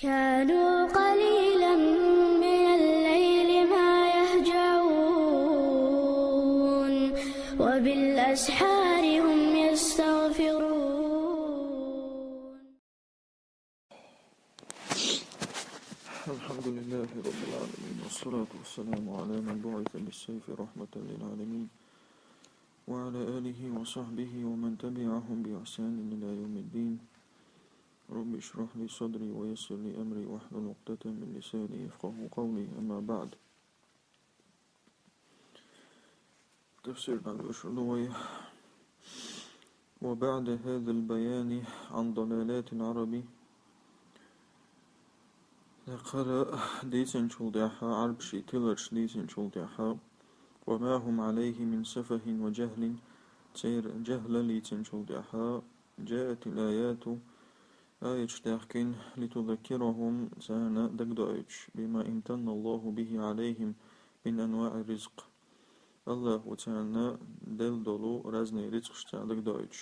كانوا قليلا من الليل ما يهجعون وبالأسحار هم يستغفرون. الحمد لله رب العالمين، والصلاة والسلام على من بعث بالسيف رحمة للعالمين، وعلى آله وصحبه ومن تبعهم بإحسان إلى يوم الدين. رب اشرح لي صدري ويسر لي أمري واحلل عقدة من لساني يفقهوا قولي. أما بعد، تفسير الأشعرية. وبعد هذا البيان عن ضلالات العرب قال ديسن شلدحا عرب شيتلرش ديسن شلدحا وما هم عليه من سفه وجهل تير جهل ليتن شلدحا. جاءت الآيات آية تحكين لتذكرهم سانا دقدائج بما امتن الله به عليهم من أنواع الرزق. الله تعالى دل دلو رزني رزق دقدائج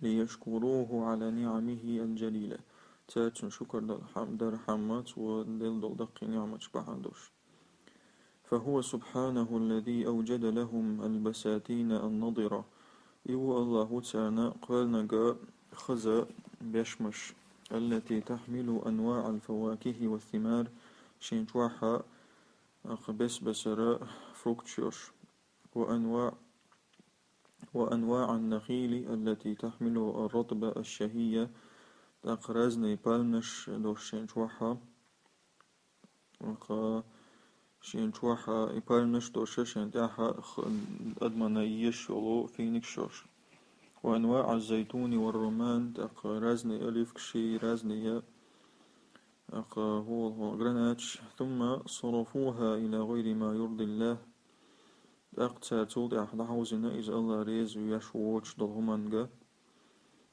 ليشكروه على نعمه الجليلة. تاتن شكر در حمات ودل دل دق نعمة بحندوش. فهو سبحانه الذي أوجد لهم البساتين النضرة. إيو الله تعالى قالنا خزا بيشمش التي تحمل أنواع الفواكه والثمار شينتوحا بس بسراء فروكتشوش وأنواع النخيل التي تحمل الرطب الشهية تقرزني بالنش دوش شينتوحا شينتوحا بالنش دوش شينتوحا أدمنا يشولو فينكشوش. وأنواع الزيتون والرمان تقرزني ألف كشي رزنية هو غرناتش. ثم صرفوها إلى غير ما يرضي الله أقتاتل أحدحوزنا إذ الله ريز ويشووش دلهمانجا.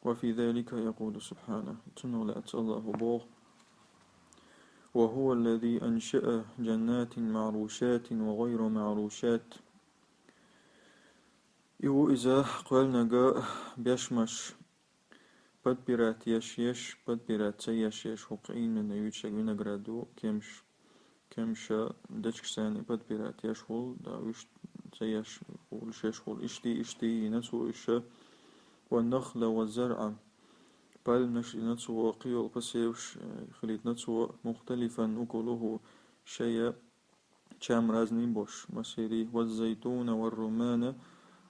وفي ذلك يقول سبحانه تنولأت الله بوغ وهو الذي أنشأ جنات معروشات وغير معروشات. إيو إذا قالنا بيشمش بدبرات يشيش بدبرات سيشيش وقعين من يوتشك وينغرادو كمشا دشكساني بدبرات يشول داوش سيش والشيشول اشتي نسو إشا. والنخل والزرع بالنش نسو وقيل بسيوش خليت نسو مختلفا أكله شيء شام رازني بوش مسيري. والزيتون والرمان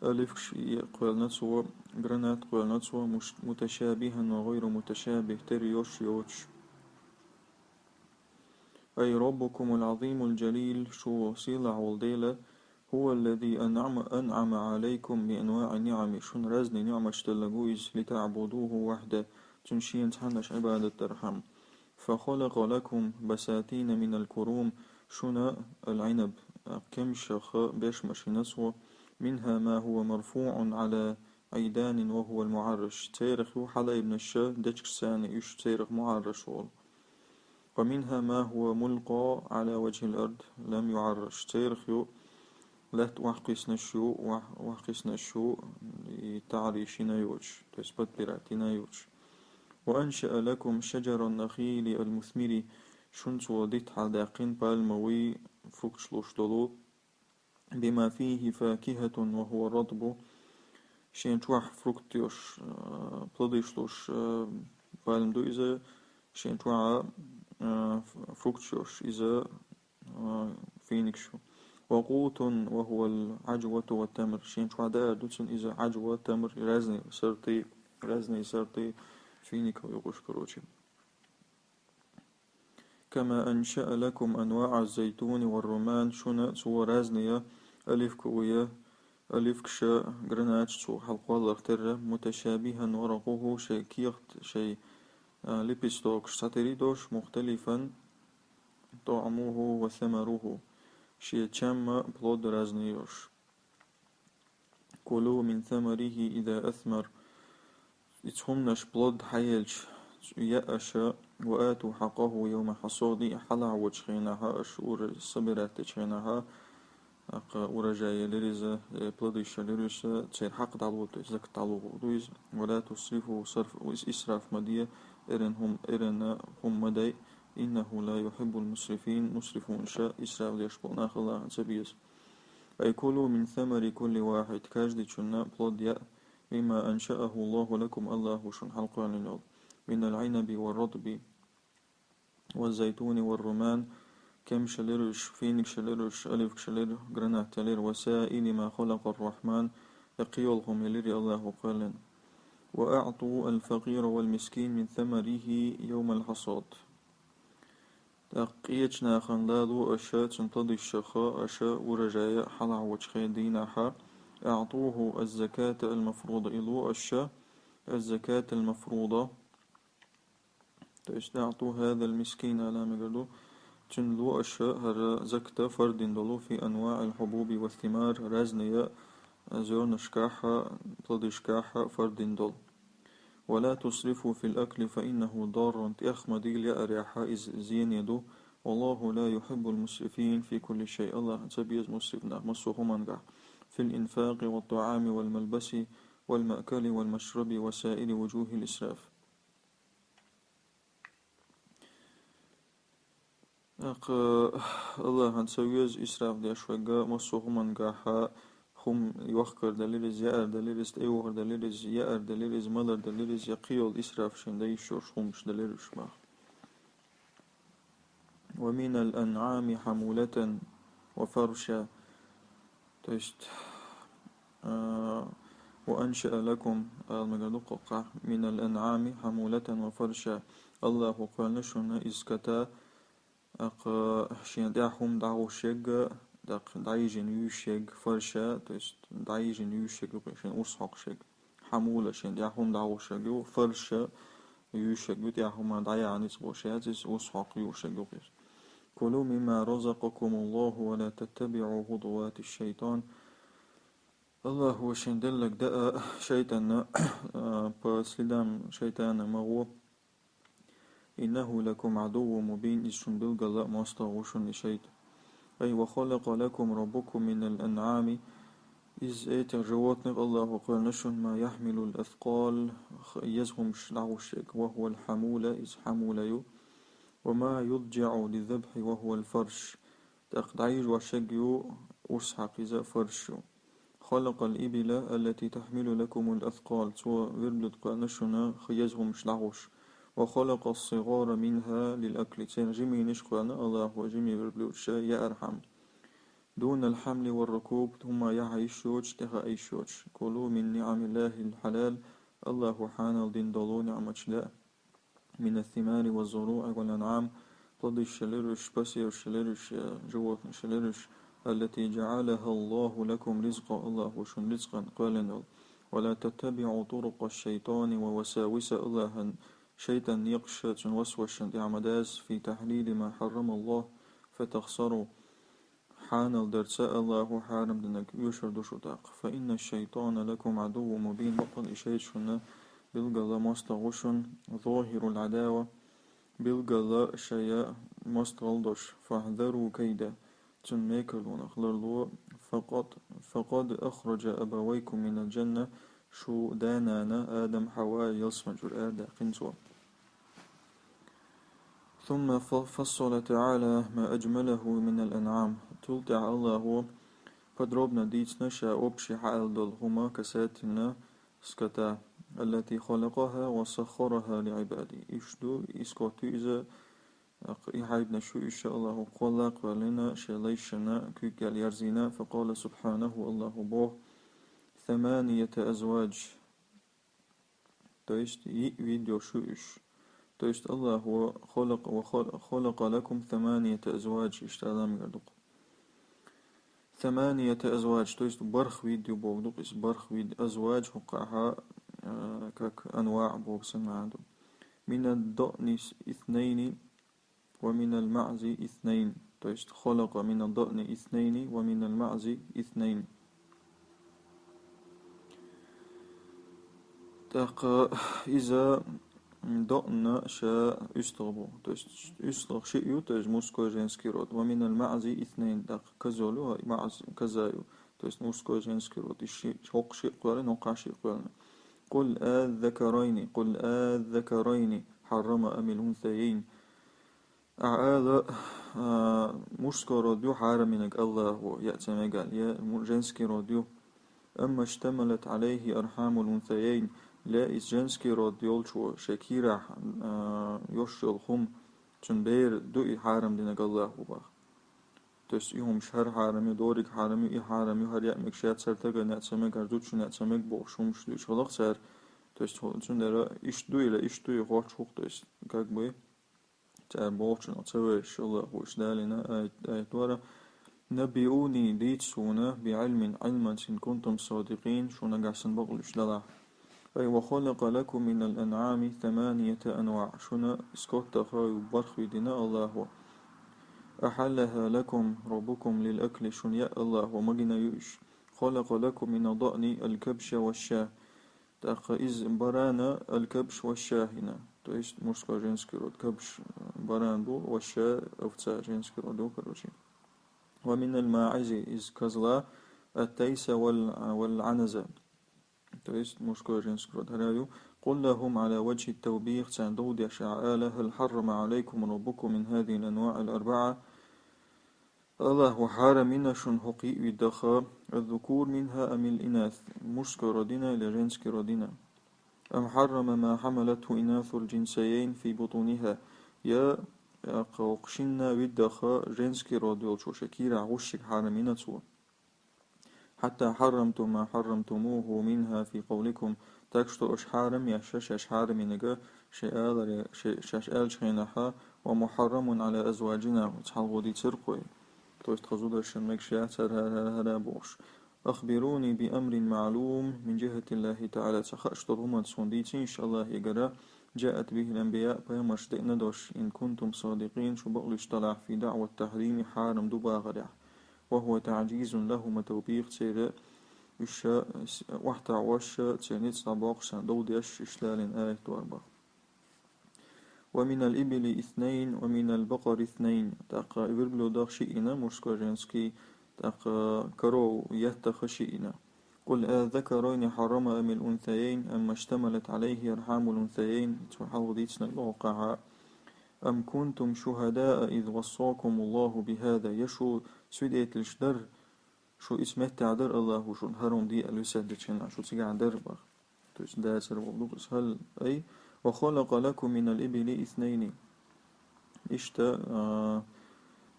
ألف شيء قول نسو جرنات قول نسو متشابها وغير متشابه تريوش يوش. أي ربكم العظيم الجليل شو صيلع والديلة هو الذي أنعم عليكم بأنواع النعم شن رزني نعمة تلقويز لتعبدوه وحده تنشين تحنش عبادة ترحم. فخلق لكم بساتين من الكروم شنا العنب كمشخ بيشمش نسو منها ما هو مرفوع على عيدان وهو المعرش تيرخ حلا ابن الشا دجكساني يش تيرخ معرش. ومنها ما هو ملقى على وجه الأرض لم يعرش تيرخ لات وحقسنا الشو تعريشنا يوش تثبت براتنا يوش. وأنشأ لكم شجر النخيل المثمر شنسو وديت حداقين بالموي فوكشلوش دولو بما فيه فاكهة وهو الرطب شينتوح فروكتيوش بلديشلوش بالمدو إذا شينتوح فروكتيوش إذا فينكشو. وقوت وهو العجوة والتمر شينتوح دا دوتسن إذا عجوة تمر رزني سرطي فينيكو يقوش كروتشي. كما أنشأ لكم أنواع الزيتون والرمان شنا سوى رازنية ألف كوية ألف كشا جرناتش سو حلقة لغترة متشابها ورقه شيء كيخت شيء لبستوكش ساتريدوش مختلفا طعمه وثمره شيء تشام بلود رازنيوش. كلوا من ثمره إذا أثمر يتهمنش بلود حيلش يأشا وآتوا حقه يوم حصادي حلع وجخينها أشور صبرات تشينها ورجاية لرزة بلديش لرزة تسير حق دعوة زك دعوة دويز ولا تصرفوا صرف إسراف مدية هم مدي إنه لا يحب المسرفين مسرفون شاء إسراف ليشبون آخر الله سبيس أي كلوا من ثمر كل واحد كاجدي شنا بلود مما أنشأه الله لكم الله شن حلقا للأرض من العنب والرطب والزيتون والرمان كم شلرش فينك شلرش ألف شلر جرنا تلر وسائل ما خلق الرحمن يقيلهم يلري الله قال وأعطوا الفقير والمسكين من ثمره يوم الحصاد تقيتنا خندادو أشاء تنتضي الشخاء أشاء ورجايا حلع وجخي دينها أعطوه الزكاة المفروضة إلو أشاء الزكاة المفروضة أعطوا هذا المسكين على مقدو تنلو أشاء هر زكاة فرد دلو في أنواع الحبوب والثمار رازنيا زور نشكاحة تضي شكاحة فرد دل ولا تصرفوا في الأكل فإنه ضار أخمديل يأريحا إذ زين يدو والله لا يحب المسرفين في كل شيء الله تبيز مسرفنا مسوهما في الإنفاق والطعام والملبس والمأكل والمشرب وسائر وجوه الإسراف الله هنسويز إسراف دي أشوغا مسوهما هم يوخر دليرز يأر دليرز أيوهر دليرز يأر دليرز مدر دليرز يقيل إسراف شندي شوش همش دليرش ما ومن الأنعام حمولة وفرشا تشت وأنشأ لكم المجدوق من الأنعام حمولة وفرشا الله قال نشون إسكتا شين دعهم دعو شيغ دعيجن يوشيغ فرشا تست دعيجن يوشيغ شين أصحق شيغ حمولة شين دعهم دعو شيغ فرشا يوشيغ دعهم دعيان إسبوشيات أصحق يوشيغ كلوا مما رزقكم الله ولا تتبعوا خطوات الشيطان الله هو شندلك داء شيطان بسلدام شيطان مغو إنه لكم عدو مبين إشن بالغلاء مستغوشن شيط أي وخلق لكم ربكم من الأنعام إذ أيت جواتنق الله قال نشن ما يحمل الأثقال يزهم شلعوشك وهو الحمولة إذ حموليو وما يضجع للذبح وهو الفرش تقدعيج وشجيو أسحق إذا فرشو خلق الإبل التي تحمل لكم الأثقال سوى وربلت قانشنا خيزهم شلعوش وخلق الصغار منها للأكل تنجمي نشقنا الله وجمي وربلوش يا أرحم دون الحمل والركوب ثم يعيشوش تها أيشوش كلوا من نعم الله الحلال الله حان دين دلو نعمة لا من الثمار والزروع والأنعام تضي الشلرش بسير الشلرش جوات الشلرش التي جعلها الله لكم رزقا الله وشن رزقا قال ولا تتبعوا طرق الشيطان ووساوس الله شيطان يقشى وسوش عمداز في تحليل ما حرم الله فتخسروا حان الدرساء الله حارم دنك يشرد شتاق فإن الشيطان لكم عدو مبين وقد إشيشنا بالغلا مستغشن ظاهر العداوة بالغلا شيء مستغلدش فاحذروا كيدا تنميكلون أخلرلو فقد أخرج أبويكم من الجنة شو دانانا آدم حواء يلسمجر آدا قنزوا ثم فصل تعالى ما أجمله من الأنعام تلتع الله подробно ديتنا أبشي حال دل هما كساتنا سكتا التي خلقها وسخرها لعباده إشدو إسكوتو إذا إحايبنا شو إن شاء الله خلق ولنا شليشنا كيكال يرزينا فقال سبحانه الله بوه 8 أزواج تويست فيديو شو إش تويست الله هو خلق لكم 8 أزواج اشتغلام يردق 8 أزواج تويست برخ فيديو بوغدق إس برخ فيديو أزواج وقعها كك أنواع بوغسن عنده من الضأن 2 ومن المعز 2 تويست خلق من الضأن 2 ومن المعز 2 تق إذا ضأن شاء يستغبو تويست يستغ شيء يوتج موسكو جنسكي رود ومن المعز 2 تق كزولو معز كزايو تويست موسكو جنسكي رود الشيء شيء قرن وقع شيء قرن قل آذكرين حرم أم الأنثيين أعالى مشكو راديو حارمينك الله يأتي مقال يا جنسكي راديو أما اشتملت عليه أرحام الأنثيين لا إس جنسكي راديول شو شكيرة يوشل هم تنبير دوئي حارم دينك الله وباخ تس يهم شهر حارمي دورك حارمي إي حارمي هر يأمك شات سرتغا نأتسمك أرزوت شو نأتسمك بوشوم شلو شلق سر تس تندرا إش دوئي لا إش دوئي خوات شوق تس كاك بوي تار بوشن أتسوي شلق وش دالنا آيت ورا نبئوني ديتسونا بعلم علما إن كنتم صادقين شو نقعسن بقلش دلع أي وخلق لكم من الأنعام 8 أنواع شنا اسكوت خاي برخي دينا الله أحلها لكم ربكم للأكل شن يا الله ومجنا يوش خلق لكم من الضأن الكبش والشاه تأخ إز برانا الكبش والشاه هنا تيست مشكا جنسكرود كبش بران دو والشاه أفتسا جنسكرود دو كروشي ومن الماعز إز كزلا التيس والعنزة تيست مشكا جنسكرود هرايو قل لهم على وجه التوبيخ سندود يا شعالة هل حرم عليكم ربكم من هذه الأنواع الأربعة الله وحارمنا شن حقي ودخا الذكور منها أم الإناث مشك ردنا لجنسك ردنا أم حرم ما حملته إناث الجنسيين في بطونها يا قوقشنا ودخا جنسك ردول شو شكير عوشك حارمنا سوى حتى حرمتم ما حرمتموه منها في قولكم تكشتو أش حارم يا شش أش حارم نجا ششال شينها ومحرم على أزواجنا وتحلغو دي ترقوي تويست خزود الشمك شاتر هذا بوش أخبروني بأمر معلوم من جهة الله تعالى تخشت الهما صنديتي إن شاء الله يقرأ جاءت به الأنبياء بيمش ندوش إن كنتم صادقين شو بقلش طلع في دعوة التحريم حارم دبا غرع وهو تعجيز لهم توبيخ تيرا وحتى عوش تينيت صباق سندود يش إشلال آية واربع ومن الإبل 2 ومن البقر 2 تاق إبربلو داخ شئنا مشكو جنسكي تاق كرو يتخ شئنا قل أذكرين حرم أم الأنثيين أما اشتملت عليه أرحام الأنثيين تحاول ديتنا الواقع أم كنتم شهداء إذ وصاكم الله بهذا يشو سيديت الشدر شو اسمه تعدر الله شو هرون دي الوساد شنا شو تيجي در بخ توش داسر وبلوس هل أي وخلق لكم من الإبل 2 إشتا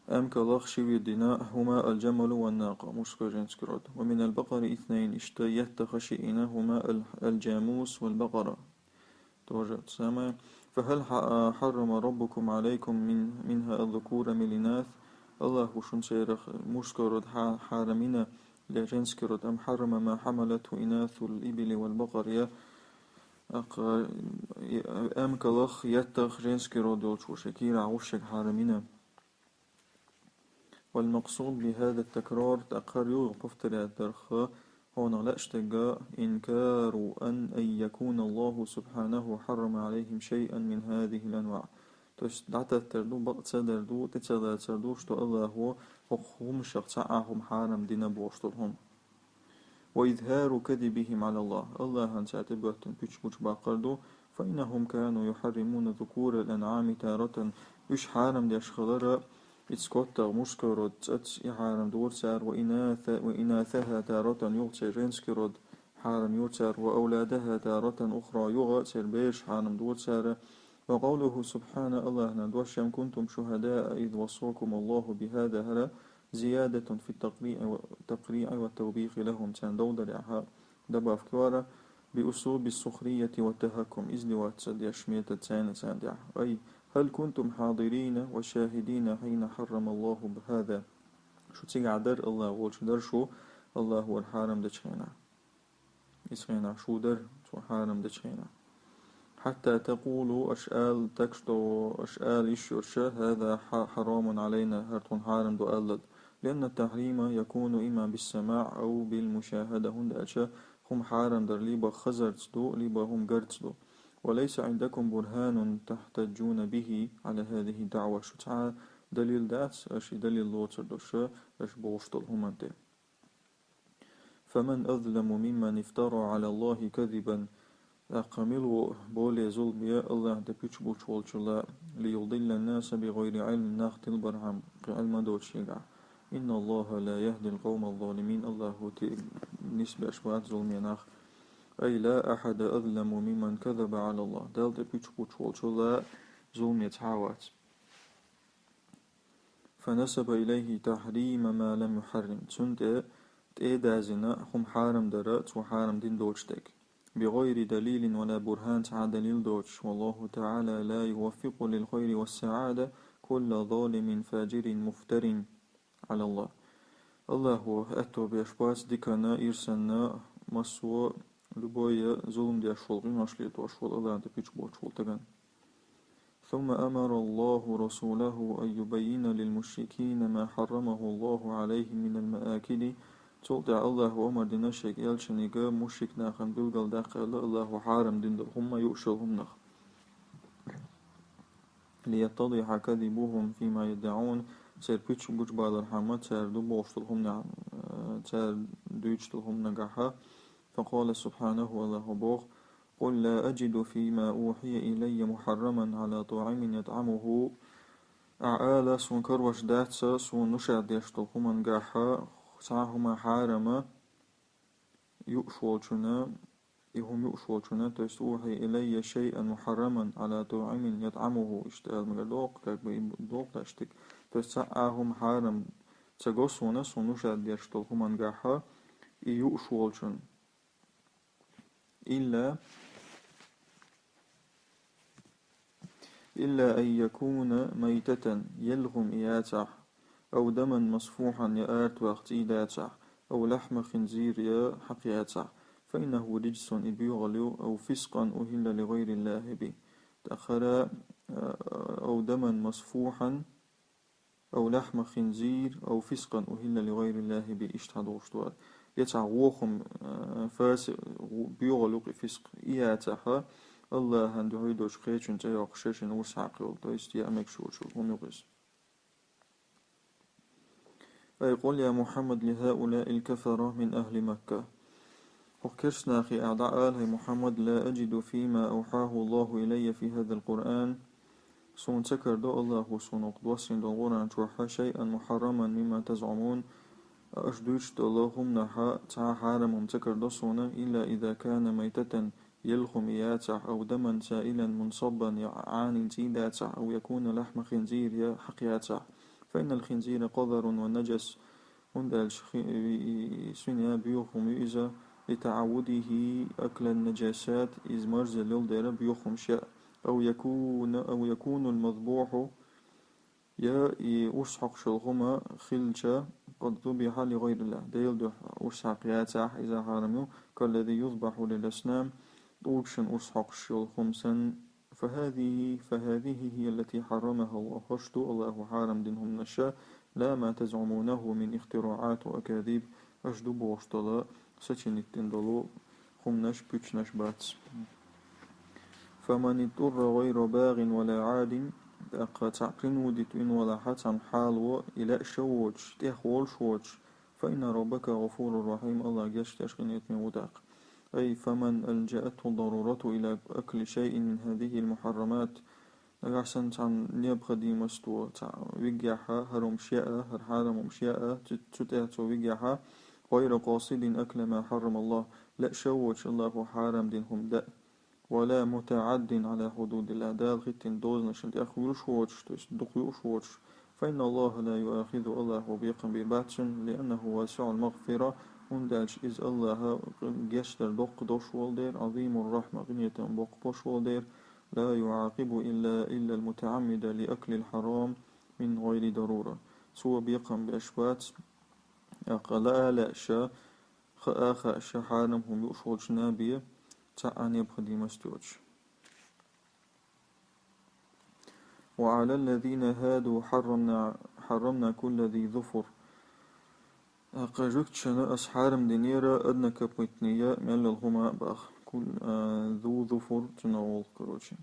أم كلاخ شوي الدناء هما الجمل والناقة مشكو جنسكرود ومن البقر 2 إشتا يتخشئنا هما الجاموس والبقرة توجد سما فهل حرم ربكم عليكم منها الذكور من الإناث الله وشن سيرخ مشكرود حارمنا لجنسكرود أم حرم ما حملته إناث الإبل والبقر يا أم كلاخ يتخ جنسكرود وشو شكير عوشك حارمنا والمقصود بهذا التكرار تأخر يوقف الدرخ هنا لا اشتقى إنكار أن يكون الله سبحانه حرم عليهم شيئا من هذه الأنواع توش دعتا تردو بقت دردو تتسدى تردو شتو الله هو وخهم شخصعهم حارم دينا بوشتلهم وإظهار كذبهم على الله الله هنسات بغتن بيش باقردو فإنهم كانوا يحرمون ذكور الأنعام تارة إش حارم دي أشخضر إتسكوتا مشكرود تأتس إحارم دورسار وإناثها تارة يغتر جنسكرود حارم يغتر وأولادها تارة أخرى يغتر بيش حارم دورسار وقوله سبحانه الله ندوشم كنتم شهداء إذ وصاكم الله بهذا هلا زيادة في التقريع والتوبيخ لهم تندود لعها دبا فكوارا بأسلوب السخرية والتهكم إذ لواتسد يشميت تسان ساندع أي هل كنتم حاضرين وشاهدين حين حرم الله بهذا شو تيجعدر الله وشدر شو الله هو الحارم دشينا يسخينا شو در شو حارم دشينا حتى تقولوا أشآل تكشتو أشآل الشرشة هذا حرام علينا هرتون حارم دو ألد لأن التحريم يكون إما بالسماع أو بالمشاهدة هند أشا هم حارم در ليبا خزرت دو ليبا هم قرت دو وليس عندكم برهان تحتجون به على هذه الدعوة شو تعا دليل دات أشي دليل لوتر دوشا أش بوشتل هم أنت فمن أظلم ممن افترى على الله كذبا أقاملو بولي ظلمية الله دبيتش بوش والشلا ليضل الناس بغير علم ناختل برهم علم دوتشيغا إن الله لا يهدي القوم الظالمين الله نسبة أشبات ظلمي ناخ أي لا أحد أظلم ممن كذب على الله دال دبيتش بوش والشلا ظلمي تعاوات فنسب إليه تحريم ما لم يحرم سنت تأدازنا هم حارم درات وحارم دين دوتشتك بغير دليل ولا برهان تاع دليل دوتش والله تعالى لا يوفق للخير والسعادة كل ظالم فاجر مفتر على الله الله هو أتو بيشباس ديكنا إرسلنا مسوى لبوية ظلم دي أشفل مشليت وأشفل الله أنت بيش بوشفل تغن ثم أمر الله رسوله أن يبين للمشركين ما حرمه الله عليهم من المآكل تولع الله أمر دينا شيك يالشنيقا مشرك ناخن بلغل داخل الله حارم دين هم يؤشلهم نخ ليتضح كذبهم فيما يدعون سير بيتش بوش بعد الحمد سير دو بوشتلهم نعم سير دوشتلهم نجاحا فقال سبحانه الله بوخ قل لا أجد فيما أوحي إلي محرما على طاعم يطعمه أعالى سون كروش داتسا سون نشاد يشتلهم نجاحا ساهما حارما يؤشولشنا إهم يؤشولشنا تيست أوحي إلي شيئا محرما على طاعم يطعمه اشتغل مجدوق كاك دوق تشتك تيست ساهم حارم تجوسونا سون نشاد يشتلهم نجاحا يؤشولشن إلا أن يكون ميتة يلغم إياتح أو دما مصفوحا يآرت واختيداتح أو لحم خنزير يا حقياتح فإنه رجس إبيغلو أو فسقا أهل لغير الله به تأخر أو دما مصفوحا أو لحم خنزير أو فسقا أهل لغير الله به اشتهدوشتوار يتع وخم فاسق بيغلو فسق إياتح الله عنده هيدوش خيشن تياق شاشن وسعقل تيست يأمك شوشو هم يغز أي قل يا محمد لهؤلاء الكفرة من أهل مكة وكرسنا أخي أعداء آله محمد لا أجد فيما أوحاه الله إلي في هذا القرآن سون تكر دو الله سون قدوسين دو القرآن توحى شيئا محرما مما تزعمون أشدوش دو اللهم نحا تع حارم تكر دو سونا إلا إذا كان ميتة يلخم ياتع أو دما سائلا منصبا يعاني تيداتع أو يكون لحم خنزير حقياتع فإن الخنزير قذر ونجس عند سنيا بيوخم إذا لتعوده أكل النجاسات إذ مرز للدير بيوخم شاء أو يكون المذبوح يا أسحق شلغما خلشا قد ذبح لغير الله ديل دو أسحق ياتع إذا حرموا كالذي يذبح للأسنام أوكشن أسحق شلغمسا فهذه هي التي حرمها الله هشتو الله حارم دينهم نشا لا ما تزعمونه من اختراعات وأكاذيب أجدو بوشتلا سچن التندلو خمنش بيتشنش باتس فمن اضطر غير باغ ولا عاد تعقرن ودت إن ولا حتى حالو إلى شوج تخول شوج فإن ربك غفور رحيم الله جشت أشغنيت من وداق أي فمن ألجأته الضرورة إلى أكل شيء من هذه المحرمات أحسن عن نيبخ دي مستوى ويجحها هرم شيئا هر حرم شيئا تتأتو ويجحها غير قاصد أكل ما حرم الله لا شوج الله حرم دينهم دا ولا متعد على حدود الأداء ختن دوزنا شنت أخويل شوج دخيل شوج فإن الله لا يؤاخذ الله بيقم بباتشن لأنه واسع المغفرة وندالش إذ الله جشتر دق دوش والدير عظيم الرحمة غنية بق بوش والدير لا يعاقب إلا المتعمد لأكل الحرام من غير ضرورة سوى بيقم بأشبات أقلا لا شا خآخا شحارم هم يؤشغل شنابية تعاني بخدي مستوج وعلى الذين هادوا حرمنا كل ذي ظفر أقاجوكت شنا أسحارم دينيرا أدنى كابويتنية ميلا الهما باخ كل ذو ظفر تناول كروشي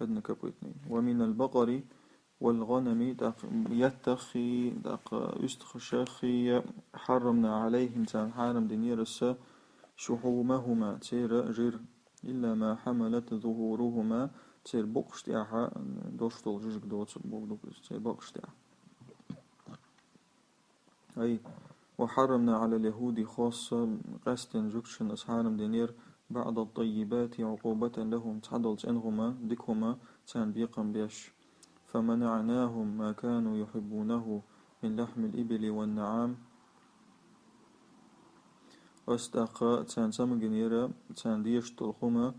أدنى كابويتنية ومن البقر والغنم يتخي استخشاخي حرمنا عليهم تان حارم دينيرا شحومهما تيرا جير إلا ما حملت ظهورهما تير بقشتياها دوشتول جيجك دوتسك بوغدوكس تير بقشتياها. أي وحرمنا على اليهود خاصة قستن جوكشن أسحارم دينير بعد الطيبات عقوبة لهم تحدلت إنهما ديكهما تان بيقم بيش فمنعناهم ما كانوا يحبونه من لحم الإبل والنعام أستاقا تان سمجنيرا تان ديش تلخما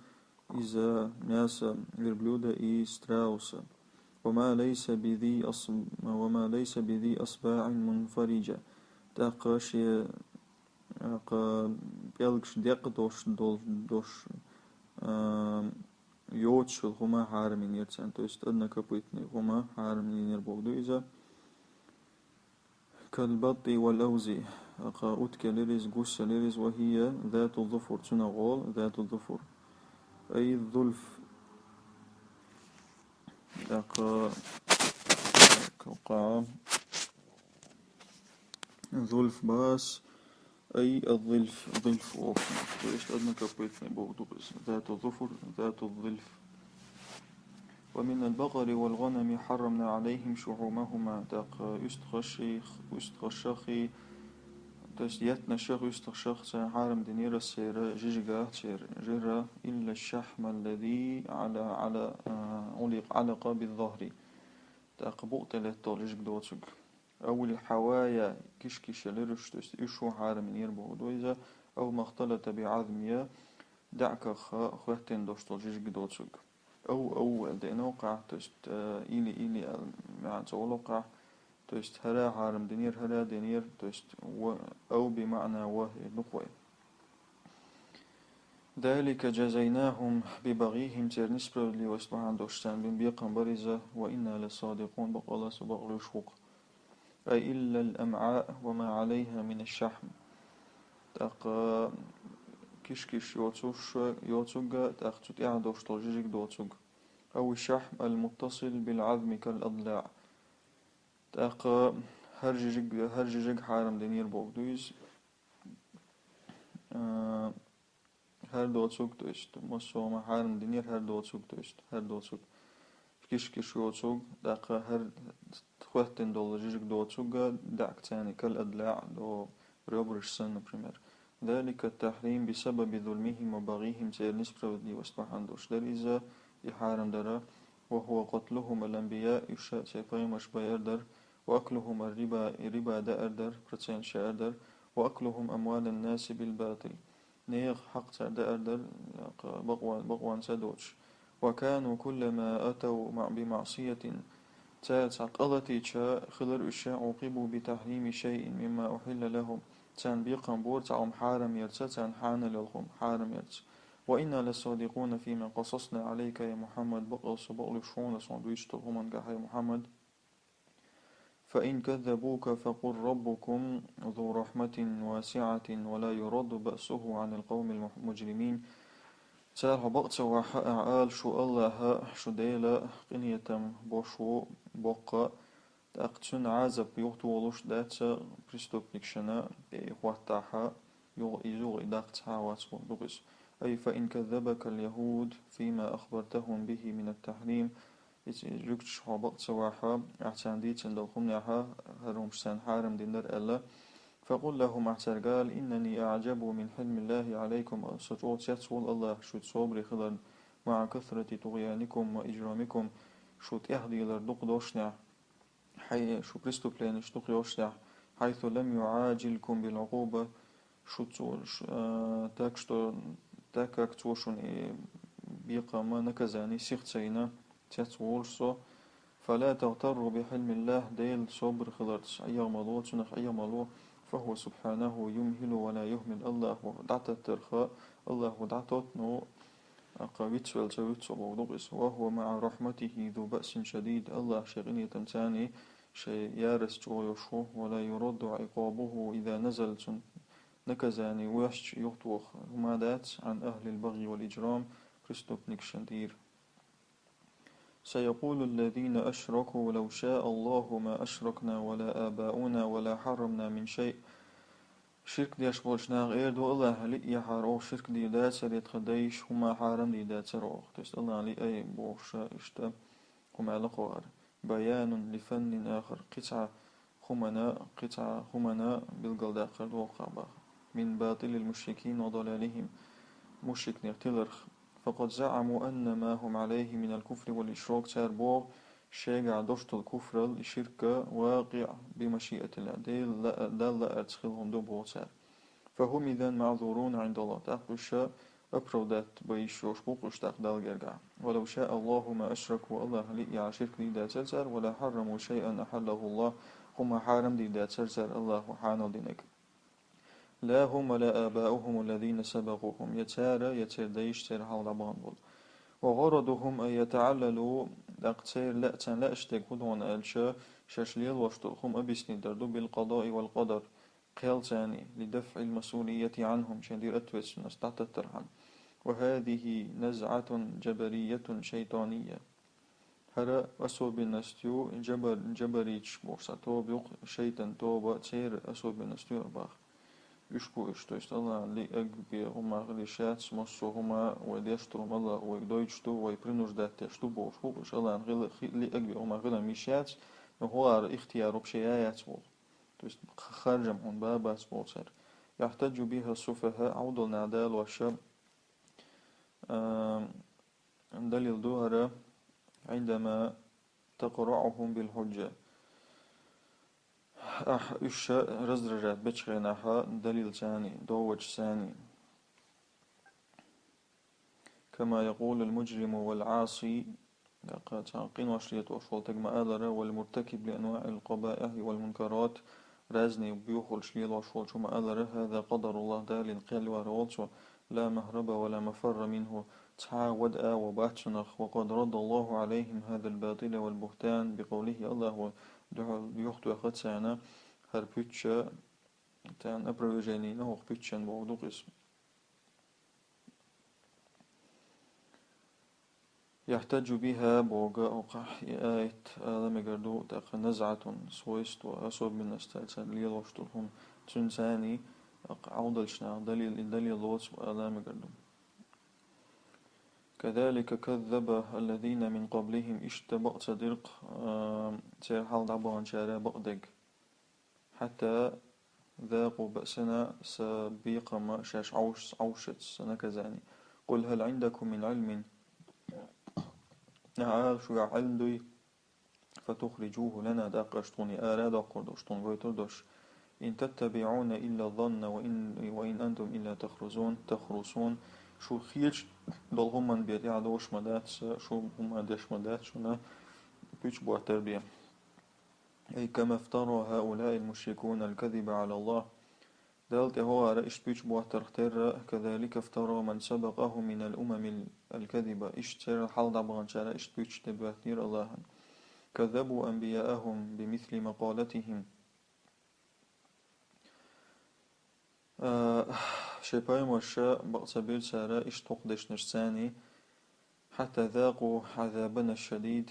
إذا ناس غربلودا إي ستراوس وما ليس بذي أصباع منفرجة تاقاشي بيلكش ديق دوش يوتش هما حارمين يرتسان تويست أدنى كبويتني هما حارمين يربودو إذا كالبط والأوز أوتك ليريز قوس ليريز وهي ذات الظفر تنغول ذات الظفر أي الظلف كوقع ظلف باس أي الظلف ظلف وإيش أدنى كبويتني بودو ذات الظفر ذات الظلف. ومن البقر والغنم حرمنا عليهم شحومهما أستخشخي تسيتنا الشيخ أستخشخ حارم دنير السير جيجا سير جرا إلا الشحم الذي على علق بالظهر بوقت للطالج دوتسك أو الحوايا كشكش لرش إشو حارم دنير بودويزا أو ما اختلط بعظمية دعك خواتين دوشتو جيجا دوتسك أو دينوقع تست إلي مع تولوقع تست هلا حارم دنير هلا دنير تست أو بمعنى وهي نقوي ذلك جزيناهم ببغيهم تير نسبة اللي واسبحان دوشتان بين بيقن برزة وإنا لصادقون بقى سبق شوق أي إلا الأمعاء وما عليها من الشحم تاق كشكش يوتوغا تاق تتيع دوشتو جيجك دوتوغ أو الشحم المتصل بالعظم كالأضلاع تاق هرجيجك حارم دنير بوغدويز هر دوتسوك تويست مصوما حارم دنير هر دوتسوك تويست هر دوتسوك كيش يوتسوك تاق هر خواتين دول جيجك دوتسوك داك تاني كالأضلاع دو ريوبرش سن بريمير ذلك التحريم بسبب ظلمهم وبغيهم تير نسبة دي واسبحان دوش در إذا يحارم درا وهو قتلهم الأنبياء يشاء سيقيمش بيردر وأكلهم الربا دأردر برتسين شأردر وأكلهم أموال الناس بالباطل نيغ حق دأردر بغوان سدوش وكانوا كلما أتوا بمعصية قلتي خلر إشاء عوقبوا بتحريم شيء مما أحل لهم تان بيقن بور تعم حارم يرتس تان حان للهم حارم يرتس وإنا للصادقون فيما قصصنا عليك يا محمد بقل شون صندويش تلهمن يا محمد فإن كذبوك فقل ربكم ذو رحمة واسعة ولا يرد بأسه عن القوم المجرمين تار بقت وحقال شو الله شو ديلا قنية بوشو بقى تأقتن عازب يغتولوش داتا بريستوبنيك شنا بإخواتها يغ إداقتها واتو لغس أي فإن كذبك اليهود فيما أخبرتهم به من التحريم جوكتش حبقت سواحا اعتان ديتن دلهم نعها هرمش سان حارم دينر ألا فقل لهم اعترقال إنني أعجب من حلم الله عليكم سجوت يتسول الله شوت صبري خلال مع كثرة طغيانكم وإجرامكم شوت إهدي لردق دوشنع حي شو بريستو بلين شتوق يوشنع حيث لم يعاجلكم بالعقوبة شوت تاكاكتوشن بيقى ما نكزاني سيختينا تتولسو فلا تغتروا بحلم الله ديل صبر خلرتش أي ملو تنخ أي ملو فهو سبحانه يمهل ولا يهمل الله ودعت الترخاء الله ودعت نو قويت والجويت وهو مع رحمته ذو بأس شديد الله شغني تمتاني شيء يارس يشو ولا يرد عقابه إذا نزل نكزاني ويش يخطوخ وما دات عن أهل البغي والإجرام كريستوب نيكشندير سيقول الذين أشركوا لو شاء الله ما أشركنا ولا آباؤنا ولا حرمنا من شيء شرك ديش بولش ناغ إير دو الله لي يحار أو شرك دي داتر يتخديش هما حارم دي داتر أو تست الله لي أي بوش إشتا هما لقوار بيان لفن آخر قطعة خمنا بالقل داخل وقع من باطل المشركين وضلالهم مشرك نغتلرخ فقد زعموا أن ما هم عليه من الكفر والإشراك تاربوغ شيغا دوشت الكفر الشركة واقع بمشيئة الله دال لا أرتخلهم دو تار فهم إذن معذورون عند الله تأخذ أبرودات بيشوش بوقش تأخذ جرجع ولو شاء الله ما أشركوا الله لي شرك دي داتر ولا حرموا شيئا أحله الله هم حارم دي داتر الله حانو دينك لا هم ولا آباؤهم الذين سبقوهم يتر ديش تر حال بول وغرضهم أن يتعللوا أقتير لا تن لا اشتك هدون ألشا ششليل واشترهم أبسني دردو بالقضاء والقدر قيل ثاني لدفع المسؤولية عنهم شندير أتوس نستعت الترحم وهذه نزعة جبرية شيطانية هرا أسوب النستيو جبريتش بورصة توبيق شيطان توبة تير أسوب النستيو باخ يشكو إشتو الله لي أجبي هما غلي شاتس مصو هما وديشترهم الله ويدويشتو ويبرنوش دات تشتو بوشكو إش الله غلي لي أجبي هما غلي ميشاتس هو اختيار بشيايات بول خارج من بابا سبوسر يحتج بها السفهاء عود النعدال والشاب دليل دوهرة عندما تقرعهم بالحجة إيش رزرجات بتشغينها دليل ثاني دوج ثاني كما يقول المجرم والعاصي تعقين وشريط وشول تجمع آلرة والمرتكب لأنواع القبائح والمنكرات رازني بيوخل شليل وشول شما آلرة هذا قدر الله دال قيل ورولتو لا مهرب ولا مفر منه تعاود وباتشنخ وقد رد الله عليهم هذا الباطل والبهتان بقوله الله بيوختو أخد سانا هر بيتشا تان أبروجينينا هو بيتشان بوضو قسم يحتج بها بوغا أوقع آية لم يقردو تاق نزعة سويست وأصوب من استالسان ليلوشتلهم تنساني عودل شنا دليل لوت وألام يقردو كذلك كذب الذين من قبلهم اشتبأت صدرق سير حال دعبان شارع بقدق حتى ذاقوا بأسنا سبيق ما شاش عوشت سنة كذاني قل هل عندكم من علم نعال شو عندي فتخرجوه لنا داقشتوني آراد قردوشتون ويتردوش إن تتبعون إلا الظن وإن أنتم إلا تخرصون شو خيش دول هم بيريع دوش مدات شو هم ديش مدات شو بيش بوا تربية أي كما افترى هؤلاء المشركون الكذب على الله دالت هو رأيش بيش بوا ترختر كذلك افترى من سبقه من الأمم الكذبة اشتر حال دعبان شارع اش بيش تبواتنير الله كذبوا أنبياءهم بمثل مقالتهم شيباي وشاء بقصبير سارة اشتقدش نرساني حتى ذاقوا عذابنا الشديد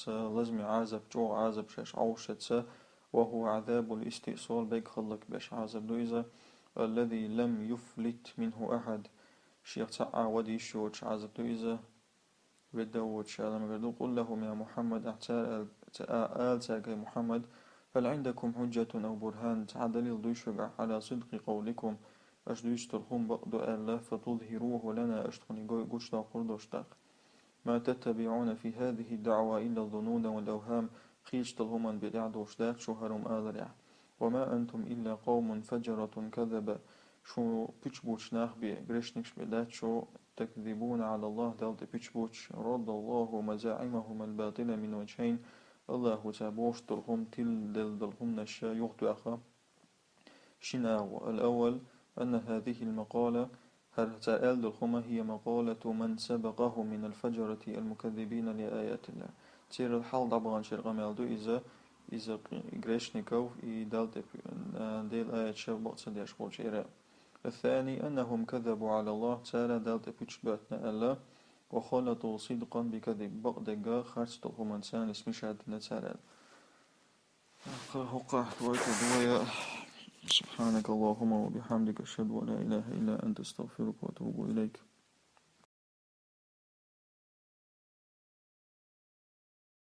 لازم عذاب جو عذاب شاش عوشت وهو عذاب الاستئصال بيك خلق باش عذاب دويزة الذي لم يفلت منه أحد شيخ تعا ودي شوش عذاب دويزة بدوش على قل لهم يا محمد احتال تاكي محمد هل عندكم حجة أو برهان تعدل دوشق على صدق قولكم أشدوش ترخم بقدو ألا فتظهروه لنا أشتغني قوش قردوشتاق ما تتبعون في هذه الدعوة إلا الظنون والأوهام خيش تلهما بالإعدوش دات شهرهم آذرع وما أنتم إلا قوم فجرة كذب شو بيشبوش ناخبي بريشنكش بدات شو تكذبون على الله دالت بيشبوش رد الله مزاعمهم الباطلة من وجهين الله تابوش تلهم دلهم نشا يغتو أخا شناو الأول أن هذه المقالة هرتال دلهما هي مقالة من سبقه من الفجرة المكذبين لآيات الله تير الحال دبغان شرغمالدو إذا غريشنيكوف دالت ديل آيات شبق صديش بوشيرا الثاني أنهم كذبوا على الله تعالى دالت بيشباتنا الله وخلطوا صدقا بكذب بقدقا خرج تلهم إنسان اسمي شهادنا تعالى هقا ويتو دوية سبحانك اللهم وبحمدك أشهد أن لا إله إلا أنت أستغفرك وأتوب إليك.